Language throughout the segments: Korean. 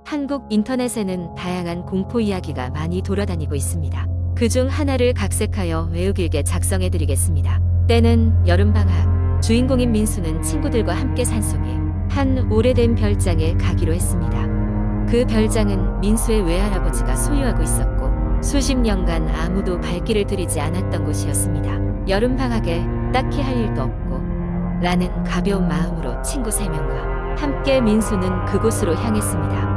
한국 인터넷에는 다양한 공포 이야기가 많이 돌아다니고 있습니다. 그중 하나를 각색하여 매우 길게 작성해드리겠습니다. 때는 여름방학. 주인공인 민수는 친구들과 함께 산속에 한 오래된 별장에 가기로 했습니다. 그 별장은 민수의 외할아버지가 소유하고 있었고 수십 년간 아무도 발길을 들이지 않았던 곳이었습니다. 여름방학에 딱히 할 일도 없고 라는 가벼운 마음으로 친구 3명과 함께 민수는 그곳으로 향했습니다.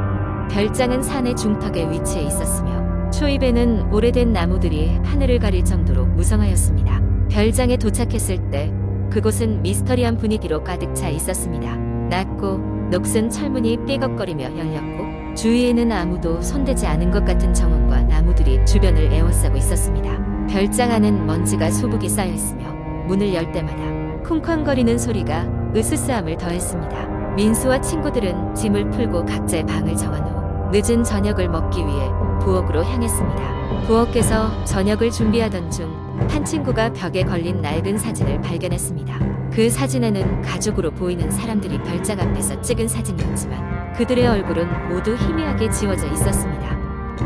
별장은 산의 중턱에 위치해 있었으며 초입에는 오래된 나무들이 하늘을 가릴 정도로 무성하였습니다. 별장에 도착했을 때 그곳은 미스터리한 분위기로 가득 차 있었습니다. 낮고 녹슨 철문이 삐걱거리며 열렸고 주위에는 아무도 손대지 않은 것 같은 정원과 나무들이 주변을 에워싸고 있었습니다. 별장 안은 먼지가 수북이 쌓여 있으며 문을 열 때마다 쿵쾅거리는 소리가 으스스함을 더했습니다. 민수와 친구들은 짐을 풀고 각자의 방을 정한 후 늦은 저녁을 먹기 위해 부엌으로 향했습니다. 부엌에서 저녁을 준비하던 중 한 친구가 벽에 걸린 낡은 사진을 발견했습니다. 그 사진에는 가족으로 보이는 사람들이 별장 앞에서 찍은 사진이었지만 그들의 얼굴은 모두 희미하게 지워져 있었습니다.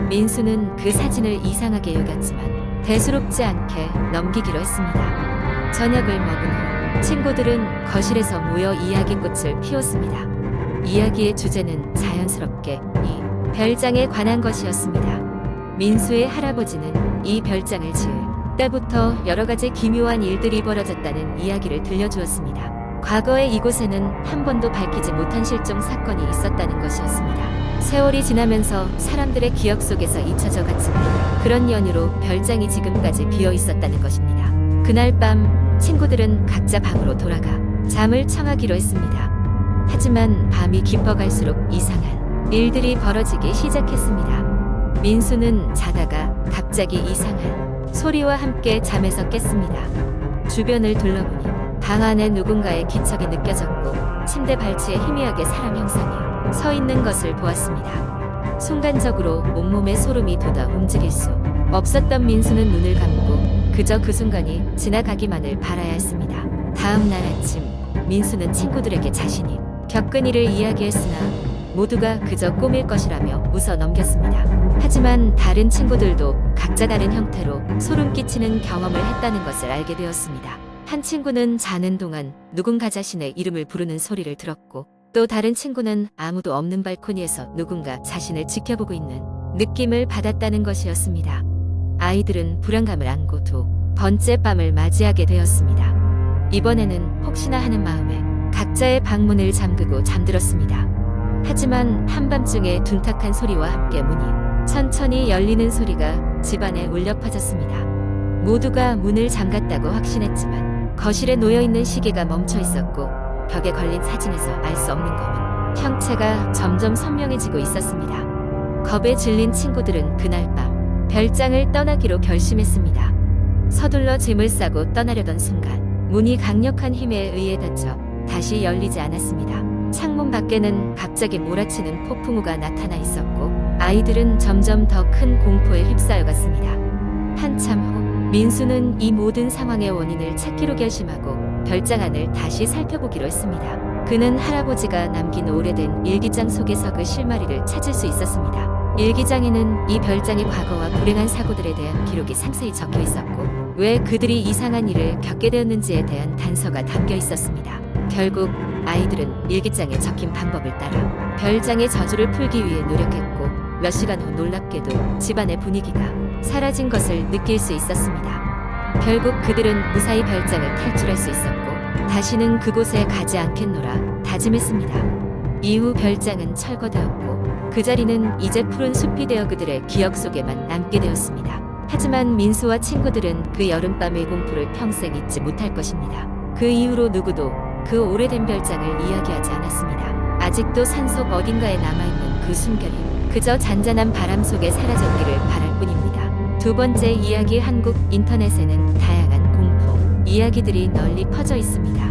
민수는 그 사진을 이상하게 여겼지만 대수롭지 않게 넘기기로 했습니다. 저녁을 먹은 후 친구들은 거실에서 모여 이야기꽃을 피웠습니다. 이야기의 주제는 자연스럽게 이 별장에 관한 것이었습니다. 민수의 할아버지는 이 별장을 지을 때부터 여러 가지 기묘한 일들이 벌어졌다는 이야기를 들려주었습니다. 과거에 이곳에는 한 번도 밝히지 못한 실종 사건이 있었다는 것이었습니다. 세월이 지나면서 사람들의 기억 속에서 잊혀져 갔지만 그런 연유로 별장이 지금까지 비어 있었다는 것입니다. 그날 밤 친구들은 각자 방으로 돌아가 잠을 청하기로 했습니다. 하지만 밤이 깊어갈수록 이상한 일들이 벌어지기 시작했습니다. 민수는 자다가 갑자기 이상한 소리와 함께 잠에서 깼습니다. 주변을 둘러보니 방 안에 누군가의 기척이 느껴졌고 침대 발치에 희미하게 사람 형상이 서 있는 것을 보았습니다. 순간적으로 온몸에 소름이 돋아 움직일 수 없었던 민수는 눈을 감고 그저 그 순간이 지나가기만을 바라야 했습니다. 다음 날 아침 민수는 친구들에게 자신이 겪은 일을 이야기했으나 모두가 그저 꿈일 것이라며 웃어 넘겼습니다. 하지만 다른 친구들도 각자 다른 형태로 소름 끼치는 경험을 했다는 것을 알게 되었습니다. 한 친구는 자는 동안 누군가 자신의 이름을 부르는 소리를 들었고 또 다른 친구는 아무도 없는 발코니에서 누군가 자신을 지켜보고 있는 느낌을 받았다는 것이었습니다. 아이들은 불안감을 안고 두 번째 밤을 맞이하게 되었습니다. 이번에는 혹시나 하는 마음에 각자의 방문을 잠그고 잠들었습니다. 하지만 한밤중에 둔탁한 소리와 함께 문이 천천히 열리는 소리가 집안에 울려 퍼졌습니다. 모두가 문을 잠갔다고 확신했지만 거실에 놓여있는 시계가 멈춰 있었고 벽에 걸린 사진에서 알 수 없는 검은 형체가 점점 선명해지고 있었습니다. 겁에 질린 친구들은 그날 밤 별장을 떠나기로 결심했습니다. 서둘러 짐을 싸고 떠나려던 순간 문이 강력한 힘에 의해 닫혀 다시 열리지 않았습니다. 창문 밖에는 갑자기 몰아치는 폭풍우가 나타나 있었고 아이들은 점점 더 큰 공포에 휩싸여 갔습니다. 한참 후 민수는 이 모든 상황의 원인을 찾기로 결심하고 별장 안을 다시 살펴보기로 했습니다. 그는 할아버지가 남긴 오래된 일기장 속에서 그 실마리를 찾을 수 있었습니다. 일기장에는 이 별장의 과거와 불행한 사고들에 대한 기록이 상세히 적혀 있었고 왜 그들이 이상한 일을 겪게 되었는지에 대한 단서가 담겨 있었습니다. 결국 아이들은 일기장에 적힌 방법을 따라 별장의 저주를 풀기 위해 노력했고 몇 시간 후 놀랍게도 집안의 분위기가 사라진 것을 느낄 수 있었습니다. 결국 그들은 무사히 별장을 탈출할 수 있었고 다시는 그곳에 가지 않겠노라 다짐했습니다. 이후 별장은 철거되었고 그 자리는 이제 푸른 숲이 되어 그들의 기억 속에만 남게 되었습니다. 하지만 민수와 친구들은 그 여름밤의 공포를 평생 잊지 못할 것입니다. 그 이후로 누구도 그 오래된 별장을 이야기하지 않았습니다. 아직도 산속 어딘가에 남아있는 그 숨결이 그저 잔잔한 바람 속에 사라졌기를 바랄 뿐입니다. 두 번째 이야기. 한국 인터넷에는 다양한 공포 이야기들이 널리 퍼져 있습니다.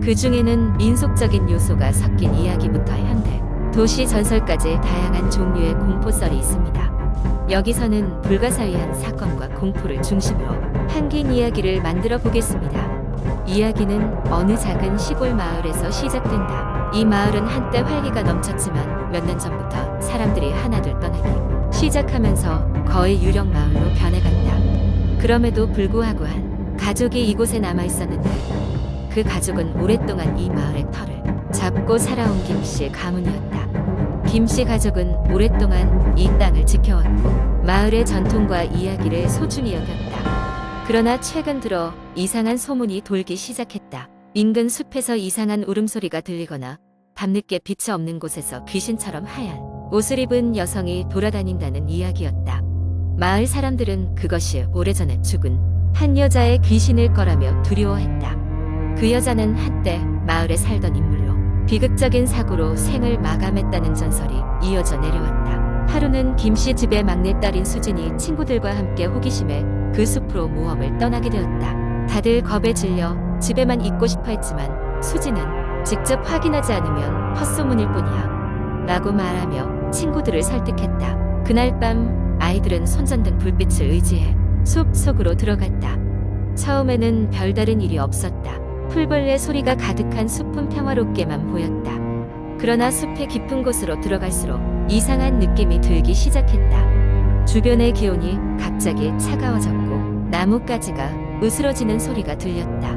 그 중에는 민속적인 요소가 섞인 이야기부터 현대, 도시 전설까지 다양한 종류의 공포썰이 있습니다. 여기서는 불가사의한 사건과 공포를 중심으로 한 긴 이야기를 만들어 보겠습니다. 이야기는 어느 작은 시골 마을에서 시작된다. 이 마을은 한때 활기가 넘쳤지만 몇 년 전부터 사람들이 하나둘 떠나기 시작하면서 거의 유령 마을로 변해갔다. 그럼에도 불구하고 한 가족이 이곳에 남아 있었는데 그 가족은 오랫동안 이 마을의 터를 잡고 살아온 김씨 가문이었다. 김씨 가족은 오랫동안 이 땅을 지켜왔고 마을의 전통과 이야기를 소중히 여겼다. 그러나 최근 들어 이상한 소문이 돌기 시작했다. 인근 숲에서 이상한 울음소리가 들리거나 밤늦게 빛이 없는 곳에서 귀신처럼 하얀 옷을 입은 여성이 돌아다닌다는 이야기였다. 마을 사람들은 그것이 오래전에 죽은 한 여자의 귀신일 거라며 두려워했다. 그 여자는 한때 마을에 살던 인물로 비극적인 사고로 생을 마감했다는 전설이 이어져 내려왔다. 하루는 김씨 집의 막내딸인 수진이 친구들과 함께 호기심에 그 숲으로 모험을 떠나게 되었다. 다들 겁에 질려 집에만 있고 싶어 했지만 수진은 직접 확인하지 않으면 헛소문일 뿐이야 라고 말하며 친구들을 설득했다. 그날 밤 아이들은 손전등 불빛을 의지해 숲 속으로 들어갔다. 처음에는 별다른 일이 없었다. 풀벌레 소리가 가득한 숲은 평화롭게만 보였다. 그러나 숲의 깊은 곳으로 들어갈수록 이상한 느낌이 들기 시작했다. 주변의 기온이 갑자기 차가워졌고 나뭇가지가 으스러지는 소리가 들렸다.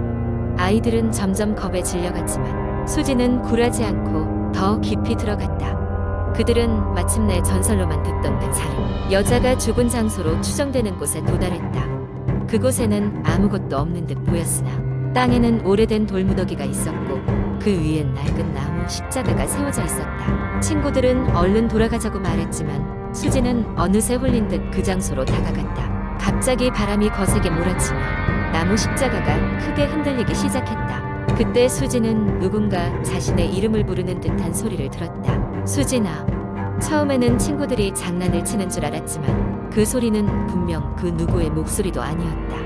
아이들은 점점 겁에 질려갔지만 수지는 굴하지 않고 더 깊이 들어갔다. 그들은 마침내 전설로만 듣던 그 사람 여자가 죽은 장소로 추정되는 곳에 도달했다. 그곳에는 아무것도 없는 듯 보였으나 땅에는 오래된 돌무더기가 있었고 그 위엔 낡은 나무 십자가가 세워져 있었다. 친구들은 얼른 돌아가자고 말했지만 수지는 어느새 홀린 듯 그 장소로 다가갔다. 갑자기 바람이 거세게 몰아치며 나무 십자가가 크게 흔들리기 시작했다. 그때 수지는 누군가 자신의 이름을 부르는 듯한 소리를 들었다. 수진아. 처음에는 친구들이 장난을 치는 줄 알았지만 그 소리는 분명 그 누구의 목소리도 아니었다.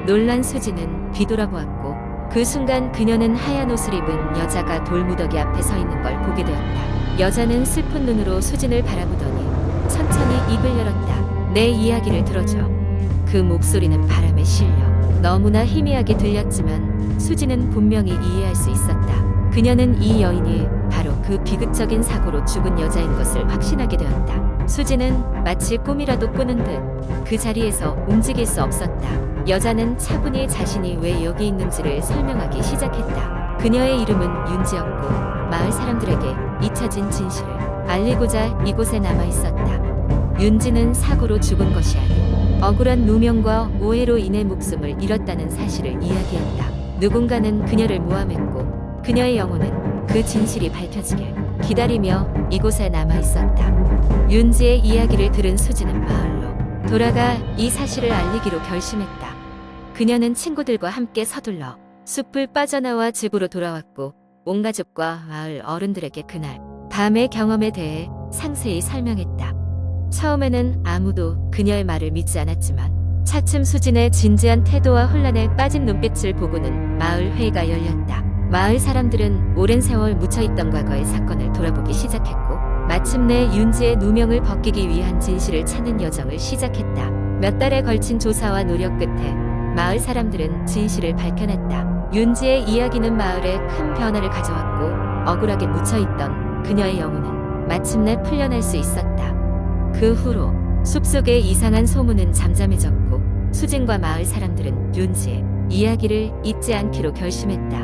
놀란 수지는 뒤돌아보았고 그 순간 그녀는 하얀 옷을 입은 여자가 돌무더기 앞에 서 있는 걸 보게 되었다. 여자는 슬픈 눈으로 수진을 바라보더니 천천히 입을 열었다. 내 이야기를 들어줘. 그 목소리는 바람에 실려 너무나 희미하게 들렸지만 수지는 분명히 이해할 수 있었다. 그녀는 이 여인이 바로 그 비극적인 사고로 죽은 여자인 것을 확신하게 되었다. 수지는 마치 꿈이라도 꾸는 듯 그 자리에서 움직일 수 없었다. 여자는 차분히 자신이 왜 여기 있는지를 설명하기 시작했다. 그녀의 이름은 윤지였고 마을 사람들에게 잊혀진 진실을 알리고자 이곳에 남아 있었다. 윤지는 사고로 죽은 것이 아닌 억울한 누명과 오해로 인해 목숨을 잃었다는 사실을 이야기했다. 누군가는 그녀를 모함했고 그녀의 영혼은 그 진실이 밝혀지길 기다리며 이곳에 남아 있었다. 윤지의 이야기를 들은 수지는 마을로 돌아가 이 사실을 알리기로 결심했다. 그녀는 친구들과 함께 서둘러 숲을 빠져나와 집으로 돌아왔고 온 가족과 마을 어른들에게 그날 밤의 경험에 대해 상세히 설명했다. 처음에는 아무도 그녀의 말을 믿지 않았지만 차츰 수진의 진지한 태도와 혼란에 빠진 눈빛을 보고는 마을 회의가 열렸다. 마을 사람들은 오랜 세월 묻혀있던 과거의 사건을 돌아보기 시작했고 마침내 윤지의 누명을 벗기기 위한 진실을 찾는 여정을 시작했다. 몇 달에 걸친 조사와 노력 끝에 마을 사람들은 진실을 밝혀냈다. 윤지의 이야기는 마을에 큰 변화를 가져왔고 억울하게 묻혀있던 그녀의 영혼은 마침내 풀려날 수 있었다. 그 후로 숲속의 이상한 소문은 잠잠해졌고 수진과 마을 사람들은 윤지의 이야기를 잊지 않기로 결심했다.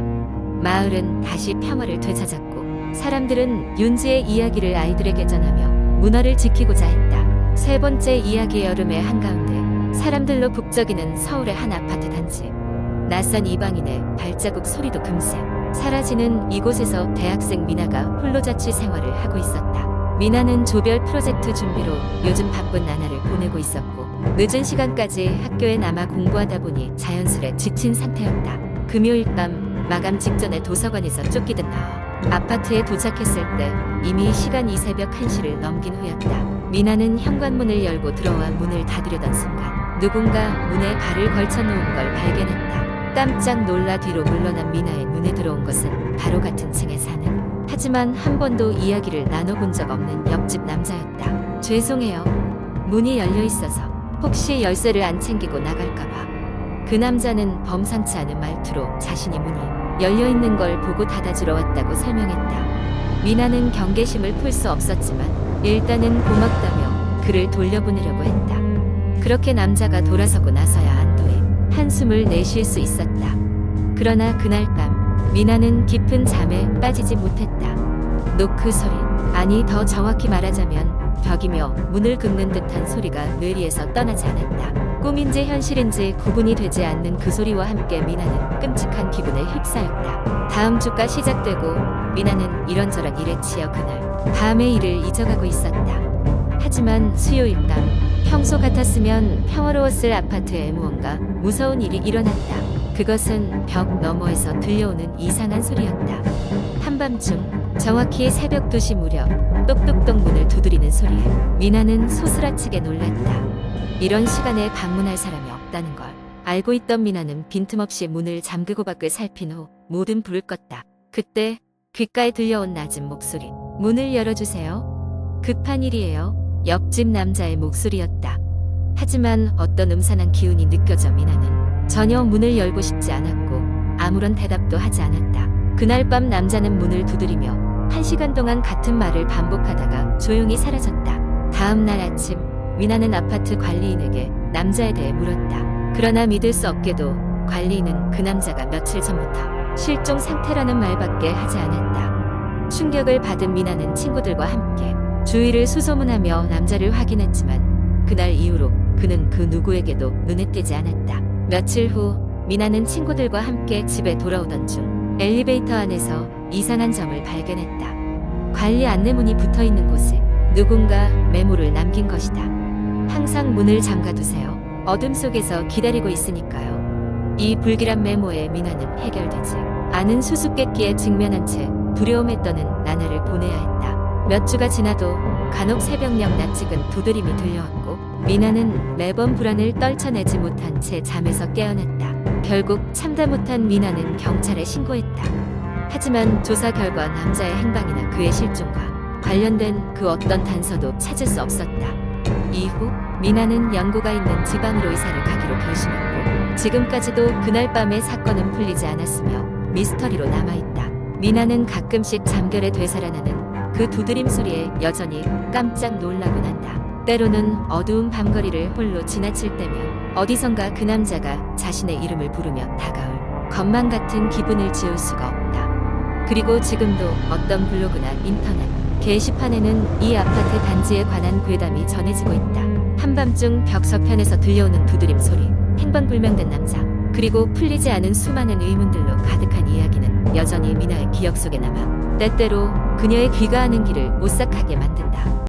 마을은 다시 평화를 되찾았고 사람들은 윤지의 이야기를 아이들에게 전하며 문화를 지키고자 했다. 세 번째 이야기의 여름의 한가운데 사람들로 북적이는 서울의 한 아파트 단지. 낯선 이방인의 발자국 소리도 금세 사라지는 이곳에서 대학생 미나가 홀로자취 생활을 하고 있었다. 미나는 조별 프로젝트 준비로 요즘 바쁜 나날을 보내고 있었고 늦은 시간까지 학교에 남아 공부하다 보니 자연스레 지친 상태였다. 금요일 밤 마감 직전에 도서관에서 쫓기듯 나와 아파트에 도착했을 때 이미 시간이 새벽 1시를 넘긴 후였다. 미나는 현관문을 열고 들어와 문을 닫으려던 순간 누군가 문에 발을 걸쳐놓은 걸 발견했다. 깜짝 놀라 뒤로 물러난 미나의 눈에 들어온 것은 바로 같은 층에 사는 하지만 한 번도 이야기를 나눠본 적 없는 옆집 남자였다. 죄송해요. 문이 열려 있어서 혹시 열쇠를 안 챙기고 나갈까봐. 그 남자는 범상치 않은 말투로 자신이 문이 열려 있는 걸 보고 닫아주러 왔다고 설명했다. 미나는 경계심을 풀 수 없었지만 일단은 고맙다며 그를 돌려보내려고 했다. 그렇게 남자가 돌아서고 나서야 안도의 한숨을 내쉴 수 있었다. 그러나 그날 밤 미나는 깊은 잠에 빠지지 못했다. 노크 소리, 아니 더 정확히 말하자면 벽이며 문을 긁는 듯한 소리가 뇌리에서 떠나지 않았다. 꿈인지 현실인지 구분이 되지 않는 그 소리와 함께 미나는 끔찍한 기분에 휩싸였다. 다음 주가 시작되고 미나는 이런저런 일에 치여 그날 밤의 일을 잊어가고 있었다. 하지만 수요일 밤 평소 같았으면 평화로웠을 아파트에 무언가 무서운 일이 일어났다. 그것은 벽 너머에서 들려오는 이상한 소리였다. 한밤중 정확히 새벽 2시 무렵 똑똑똑 문을 두드리는 소리에 미나는 소스라치게 놀랐다. 이런 시간에 방문할 사람이 없다는 걸 알고 있던 미나는 빈틈없이 문을 잠그고 밖을 살핀 후 모든 불을 껐다. 그때 귓가에 들려온 낮은 목소리. 문을 열어주세요. 급한 일이에요. 옆집 남자의 목소리였다. 하지만 어떤 음산한 기운이 느껴져 미나는 전혀 문을 열고 싶지 않았고 아무런 대답도 하지 않았다. 그날 밤 남자는 문을 두드리며 1시간 동안 같은 말을 반복하다가 조용히 사라졌다. 다음 날 아침 미나는 아파트 관리인에게 남자에 대해 물었다. 그러나 믿을 수 없게도 관리인은 그 남자가 며칠 전부터 실종 상태라는 말밖에 하지 않았다. 충격을 받은 미나는 친구들과 함께 주위를 수소문하며 남자를 확인했지만 그날 이후로 그는 그 누구에게도 눈에 띄지 않았다. 며칠 후 미나는 친구들과 함께 집에 돌아오던 중 엘리베이터 안에서 이상한 점을 발견했다. 관리 안내문이 붙어있는 곳에 누군가 메모를 남긴 것이다. 항상 문을 잠가두세요. 어둠 속에서 기다리고 있으니까요. 이 불길한 메모에 미나는 해결되지 않은 수수께끼에 직면한 채 두려움에 떠는 나날을 보내야 했다. 몇 주가 지나도 간혹 새벽녘 낯익은 두드림이 들려왔고 미나는 매번 불안을 떨쳐내지 못한 채 잠에서 깨어났다. 결국 참다 못한 미나는 경찰에 신고했다. 하지만 조사 결과 남자의 행방이나 그의 실종과 관련된 그 어떤 단서도 찾을 수 없었다. 이후 미나는 연고가 있는 지방으로 이사를 가기로 결심했고 지금까지도 그날 밤의 사건은 풀리지 않았으며 미스터리로 남아있다. 미나는 가끔씩 잠결에 되살아나는 그 두드림 소리에 여전히 깜짝 놀라곤 한다. 때로는 어두운 밤거리를 홀로 지나칠 때면 어디선가 그 남자가 자신의 이름을 부르며 다가올 것만 같은 기분을 지울 수가 없다. 그리고 지금도 어떤 블로그나 인터넷 게시판에는 이 아파트 단지에 관한 괴담이 전해지고 있다. 한밤중 벽 서편에서 들려오는 두드림 소리, 행방불명된 남자, 그리고 풀리지 않은 수많은 의문들로 가득한 이야기는 여전히 미나의 기억 속에 남아 때때로 그녀의 귀가 아는 길을 오싹하게 만든다.